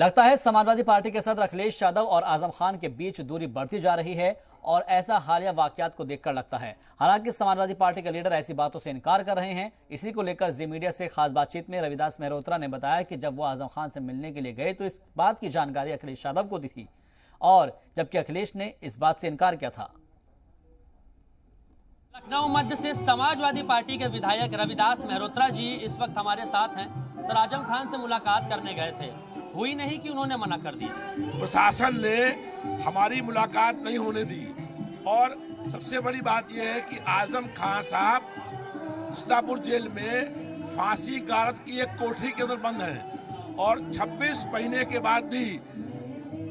लगता है समाजवादी पार्टी के सदर अखिलेश यादव और आजम खान के बीच दूरी बढ़ती जा रही है और ऐसा हालिया वाकयात को देखकर लगता है। हालांकि समाजवादी पार्टी के लीडर ऐसी बातों से इनकार कर रहे हैं। इसी को लेकर जी मीडिया से खास बातचीत में रविदास मेहरोत्रा ने बताया कि जब वो आजम खान से मिलने के लिए गए तो इस बात की जानकारी अखिलेश यादव को दी थी, और जबकि अखिलेश ने इस बात से इनकार किया था। लखनऊ मध्य से समाजवादी पार्टी के विधायक रविदास मेहरोत्रा जी इस वक्त हमारे साथ हैं। सर, आजम खान से मुलाकात करने गए थे, हुई नहीं कि उन्होंने मना कर दिया? प्रशासन ने हमारी मुलाकात नहीं होने दी और सबसे बड़ी बात यह है कि आजम खान साहब सीतापुर जेल में फांसी गारद की एक कोठरी के अंदर बंद हैं और 26 महीने के बाद भी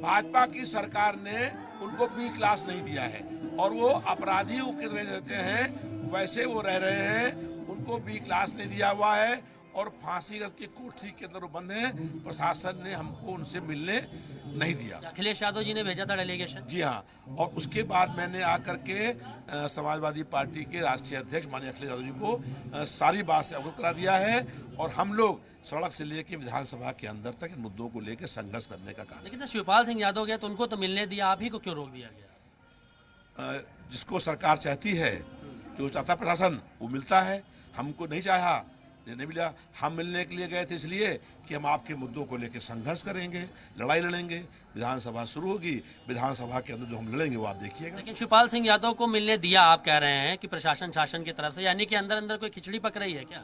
भाजपा की सरकार ने उनको बी क्लास नहीं दिया है और वो अपराधियों की तरह रहते हैं वैसे वो रह रहे हैं। उनको बी क्लास नहीं दिया हुआ है और फांसीगत की कोठरी के अंदर बंद हैं। प्रशासन ने हमको उनसे मिलने नहीं दिया। अखिलेश यादव जी ने भेजा था डेलीगेशन? जी हाँ, और उसके बाद मैंने आकर के समाजवादी पार्टी के राष्ट्रीय अध्यक्ष माननीय अखिलेश यादव जी को सारी बात से अवगत करा दिया है और हम लोग सड़क से लेकर विधानसभा के अंदर तक इन मुद्दों को लेकर संघर्ष करने का काम। लेकिन शिवपाल सिंह यादव गए तो उनको तो मिलने दिया, आप ही को क्यों रोक दिया गया? जिसको सरकार चाहती है, जो चाहता प्रशासन वो मिलता है। हमको नहीं चाहा, नहीं मिला। हम मिलने के लिए गए थे इसलिए कि हम आपके मुद्दों को लेकर संघर्ष करेंगे, लड़ाई लड़ेंगे। विधानसभा शुरू होगी, विधानसभा के अंदर जो हम लड़ेंगे वो आप देखिएगा। लेकिन शिवपाल सिंह यादव को मिलने दिया, आप कह रहे हैं कि प्रशासन शासन की तरफ से, यानी कि अंदर अंदर कोई खिचड़ी पक रही है क्या?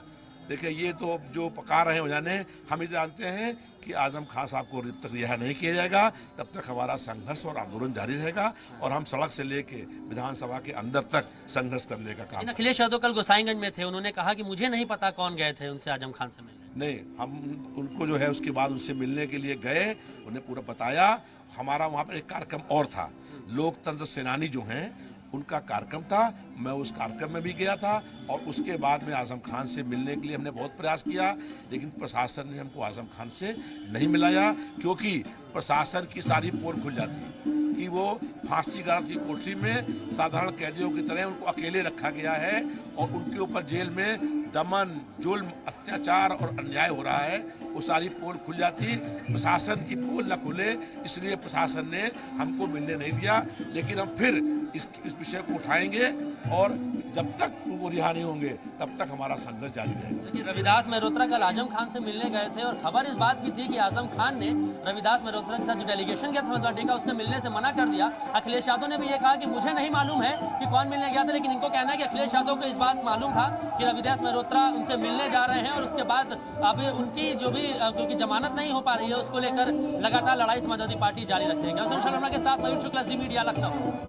देखिए, ये तो जो पका रहे हैं जाने, हम ये जानते हैं कि आजम खान साहब को जब तक रिहा नहीं किया जाएगा तब तक हमारा संघर्ष और आंदोलन जारी रहेगा और हम सड़क से लेके विधानसभा के अंदर तक संघर्ष करने का काम। अखिलेश यादव कल गोसाईगंज में थे, उन्होंने कहा कि मुझे नहीं पता कौन गए थे उनसे आजम खान से मिलने। नहीं, हम उनको जो है उसके बाद उनसे मिलने के लिए गए, उन्हें पूरा बताया। हमारा वहाँ पर एक कार्यक्रम और था, लोकतंत्र सेनानी जो हैं उनका कार्यक्रम था, मैं उस कार्यक्रम में भी गया था और उसके बाद में आजम खान से मिलने के लिए हमने बहुत प्रयास किया, लेकिन प्रशासन ने हमको आजम खान से नहीं मिलाया क्योंकि प्रशासन की सारी पोल खुल जाती कि वो फांसी गारद की कोठरी में साधारण कैदियों की तरह उनको अकेले रखा गया है और उनके ऊपर जेल में दमन, जुल्म, अत्याचार और अन्याय हो रहा है। वो सारी पोल खुल जाती, प्रशासन की पोल न खुले, इसलिए प्रशासन ने हमको मिलने नहीं दिया। लेकिन हम फिर इस विषय को उठाएंगे और जब तक उनको रिहा नहीं होंगे तब तक हमारा संघर्ष जारी रहेगा। रविदास मेहरोत्रा कल आजम खान से मिलने गए थे और खबर इस बात की थी कि आजम खान ने रविदास मेहरोत्रा के साथ जो डेलीगेशन गया था समाजवादी का, उससे मिलने से मना कर दिया। अखिलेश यादव ने भी ये कहा कि मुझे नहीं मालूम है कि कौन मिलने गया था, लेकिन इनको कहना है कि अखिलेश यादव को इस बात मालूम था कि रविदास मेहरोत्रा उनसे मिलने जा रहे हैं और उसके बाद अब उनकी जो भी क्योंकि जमानत नहीं हो पा रही है उसको लेकर लगातार लड़ाई समाजवादी पार्टी जारी रखेगी। के साथ मयूर शुक्ला, जी मीडिया, लखनऊ।